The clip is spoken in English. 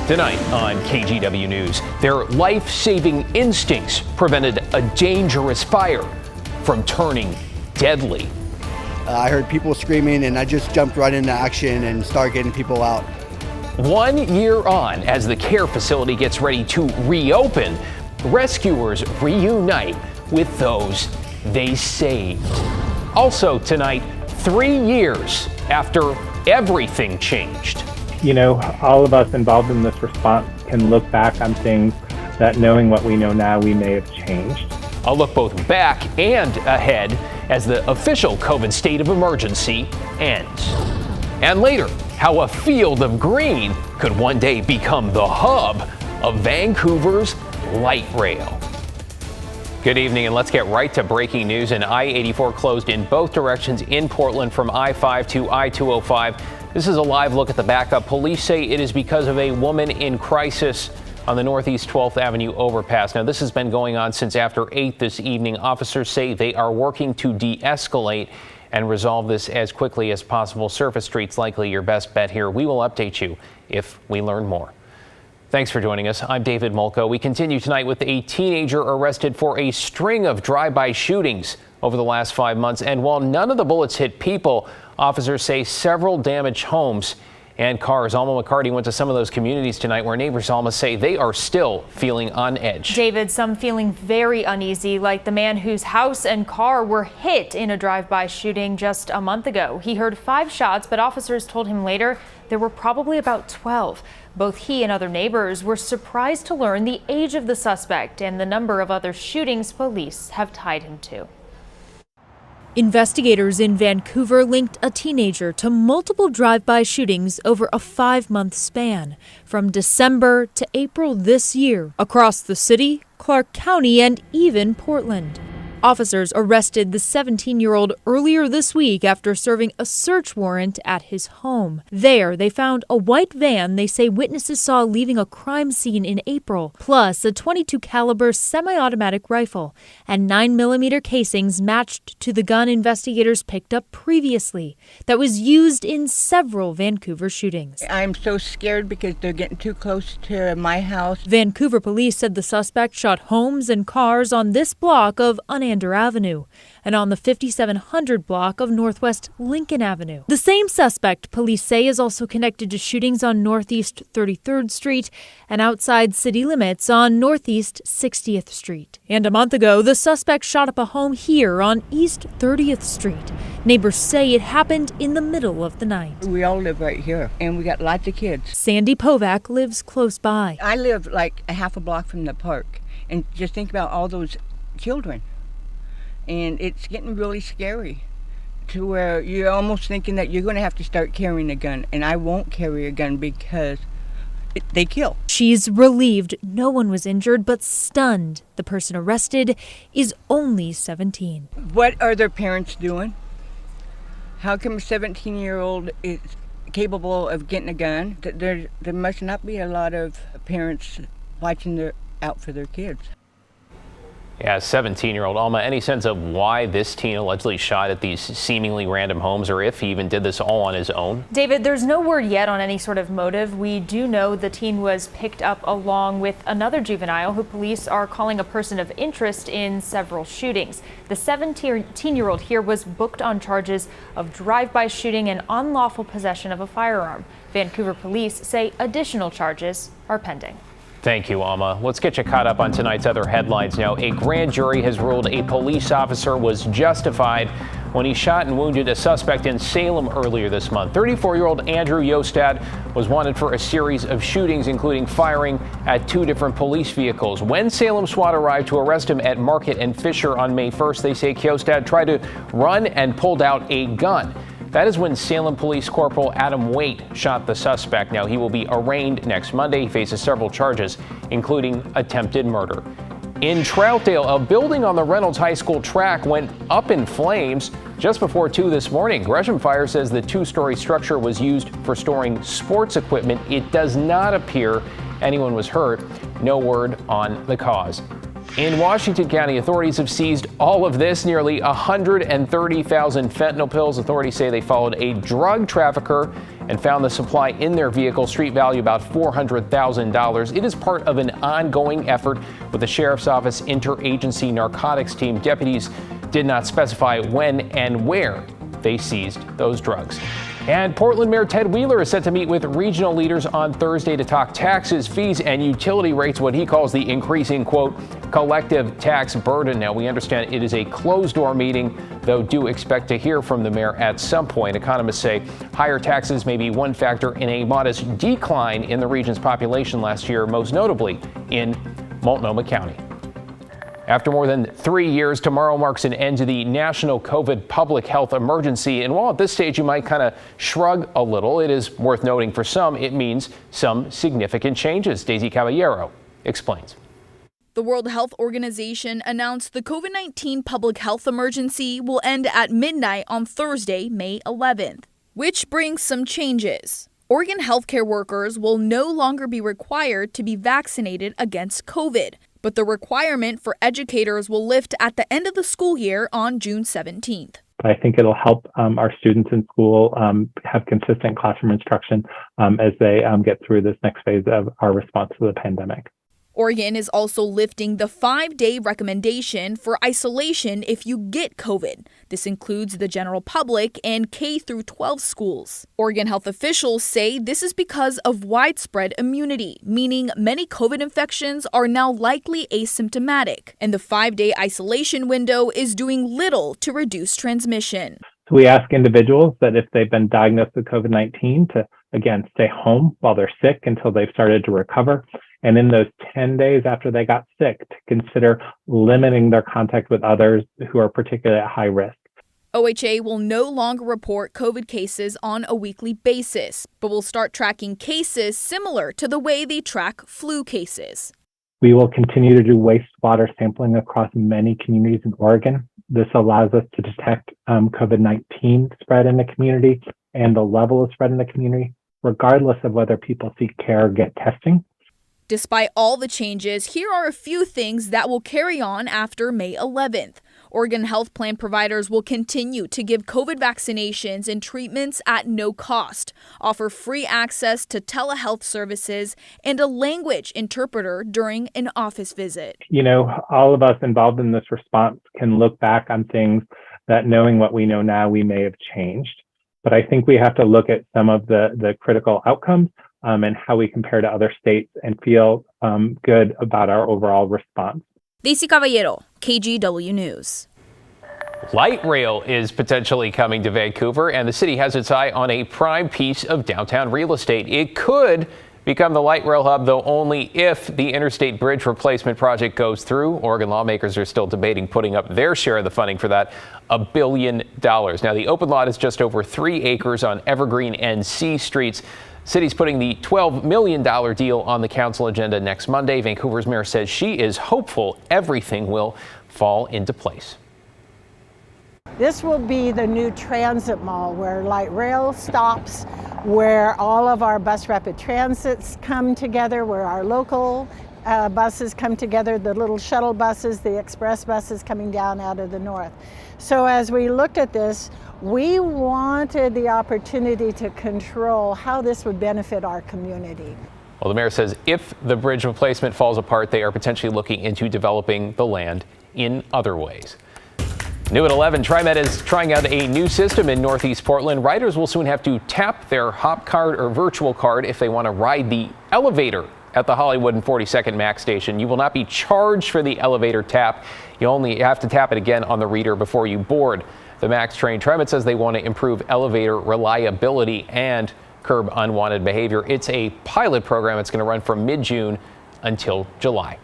Tonight on KGW News, their life-saving instincts prevented a dangerous fire from turning deadly. I heard people screaming and I just jumped right into action and started getting people out. 1 year on, as the care facility gets ready to reopen, rescuers reunite with those they saved. Also tonight, 3 years after everything changed. You know, all of us involved in this response can look back on things that, knowing what we know now, we may have changed. I'll look both back and ahead as the official COVID state of emergency ends. And later, how a field of green could one day become the hub of Vancouver's light rail. Good evening, and let's get right to breaking news. An I-84 closed in both directions in Portland from I-5 to I-205. This is a live look at the backup. Police say it is because of a woman in crisis on the Northeast 12th Avenue overpass. Now, this has been going on since after 8 this evening. Officers say they are working to de-escalate and resolve this as quickly as possible. Surface Street's likely your best bet here. We will update you if we learn more. Thanks for joining us. I'm David Molko. We continue tonight with a teenager arrested for a string of drive-by shootings over the last 5 months. And while none of the bullets hit people, officers say several damaged homes and cars. Alma McCarty went to some of those communities tonight where neighbors, Alma, say they are still feeling on edge. David, some feeling very uneasy, like the man whose house and car were hit in a drive-by shooting just a month ago. He heard 5 shots, but officers told him later there were probably about 12. Both he and other neighbors were surprised to learn the age of the suspect and the number of other shootings police have tied him to. Investigators in Vancouver linked a teenager to multiple drive-by shootings over a 5-month span, from December to April this year, across the city, Clark County, and even Portland. Officers arrested the 17-year-old earlier this week after serving a search warrant at his home. There, they found a white van they say witnesses saw leaving a crime scene in April, plus a .22 caliber semi-automatic rifle and 9mm casings matched to the gun investigators picked up previously that was used in several Vancouver shootings. I'm so scared because they're getting too close to my house. Vancouver police said the suspect shot homes and cars on this block of Unander Avenue and on the 5700 block of Northwest Lincoln Avenue. The same suspect, police say, is also connected to shootings on Northeast 33rd Street and outside city limits on Northeast 60th Street. And a month ago, the suspect shot up a home here on East 30th Street. Neighbors say it happened in the middle of the night. We all live right here, and we got lots of kids. Sandy Povak lives close by. I live like a half a block from the park, and just think about all those children. And it's getting really scary to where you're almost thinking that you're going to have to start carrying a gun. And I won't carry a gun because they kill. She's relieved no one was injured, but stunned the person arrested is only 17. What are their parents doing? How come a 17-year-old is capable of getting a gun? There must not be a lot of parents watching out for their kids. Yeah, 17-year-old Alma, any sense of why this teen allegedly shot at these seemingly random homes, or if he even did this all on his own? David, there's no word yet on any sort of motive. We do know the teen was picked up along with another juvenile who police are calling a person of interest in several shootings. The 17-year-old here was booked on charges of drive-by shooting and unlawful possession of a firearm. Vancouver police say additional charges are pending. Thank you, Alma. Let's get you caught up on tonight's other headlines now. A grand jury has ruled a police officer was justified when he shot and wounded a suspect in Salem earlier this month. 34-year-old Andrew Yostad was wanted for a series of shootings, including firing at 2 different police vehicles. When Salem SWAT arrived to arrest him at Market and Fisher on May 1st, they say Yostad tried to run and pulled out a gun. That is when Salem Police Corporal Adam Waite shot the suspect. Now, he will be arraigned next Monday. He faces several charges, including attempted murder. In Troutdale, a building on the Reynolds High School track went up in flames just before 2 this morning. Gresham Fire says the 2-story structure was used for storing sports equipment. It does not appear anyone was hurt. No word on the cause. In Washington County, authorities have seized all of this, nearly 130,000 fentanyl pills. Authorities say they followed a drug trafficker and found the supply in their vehicle, street value about $400,000. It is part of an ongoing effort with the Sheriff's Office interagency narcotics team. Deputies did not specify when and where they seized those drugs. And Portland Mayor Ted Wheeler is set to meet with regional leaders on Thursday to talk taxes, fees, and utility rates, what he calls the increasing, quote, collective tax burden. Now, we understand it is a closed-door meeting, though do expect to hear from the mayor at some point. Economists say higher taxes may be one factor in a modest decline in the region's population last year, most notably in Multnomah County. After more than 3 years, tomorrow marks an end to the national COVID public health emergency. And while at this stage you might kind of shrug a little, it is worth noting for some it means some significant changes. Daisy Caballero explains. The World Health Organization announced the COVID-19 public health emergency will end at midnight on Thursday, May 11th, which brings some changes. Oregon healthcare workers will no longer be required to be vaccinated against COVID, but the requirement for educators will lift at the end of the school year on June 17th. I think it'll help our students in school have consistent classroom instruction as they get through this next phase of our response to the pandemic. Oregon is also lifting the 5-day recommendation for isolation if you get COVID. This includes the general public and K through 12 schools. Oregon health officials say this is because of widespread immunity, meaning many COVID infections are now likely asymptomatic, and the 5-day isolation window is doing little to reduce transmission. So we ask individuals that if they've been diagnosed with COVID-19 to, again, stay home while they're sick until they've started to recover. And in those 10 days after they got sick, to consider limiting their contact with others who are particularly at high risk. OHA will no longer report COVID cases on a weekly basis, but will start tracking cases similar to the way they track flu cases. We will continue to do wastewater sampling across many communities in Oregon. This allows us to detect COVID-19 spread in the community and the level of spread in the community, regardless of whether people seek care or get testing. Despite all the changes, here are a few things that will carry on after May 11th. Oregon health plan providers will continue to give COVID vaccinations and treatments at no cost, offer free access to telehealth services, and a language interpreter during an office visit. You know, all of us involved in this response can look back on things that, knowing what we know now, we may have changed. But I think we have to look at some of the critical outcomes and how we compare to other states and feel good about our overall response. Daisy Caballero, KGW News. Light rail is potentially coming to Vancouver, and the city has its eye on a prime piece of downtown real estate. It could become the light rail hub, though only if the interstate bridge replacement project goes through. Oregon lawmakers are still debating putting up their share of the funding for that, $1 billion. Now, the open lot is just over 3 acres on Evergreen and C Streets. City's putting the $12 million deal on the council agenda next Monday. Vancouver's mayor says she is hopeful everything will fall into place. This will be the new transit mall where light rail stops, where all of our bus rapid transits come together, where our local buses come together, the little shuttle buses, the express buses coming down out of the north. So as we looked at this, we wanted the opportunity to control how this would benefit our community. Well, the mayor says if the bridge replacement falls apart, they are potentially looking into developing the land in other ways. New at 11, TriMet is trying out a new system in Northeast Portland. Riders will soon have to tap their hop card or virtual card if they want to ride the elevator at the Hollywood and 42nd Max station. You will not be charged for the elevator tap. You only have to tap it again on the reader before you board the Max train. TriMet says they want to improve elevator reliability and curb unwanted behavior. It's a pilot program. It's going to run from mid-June until July.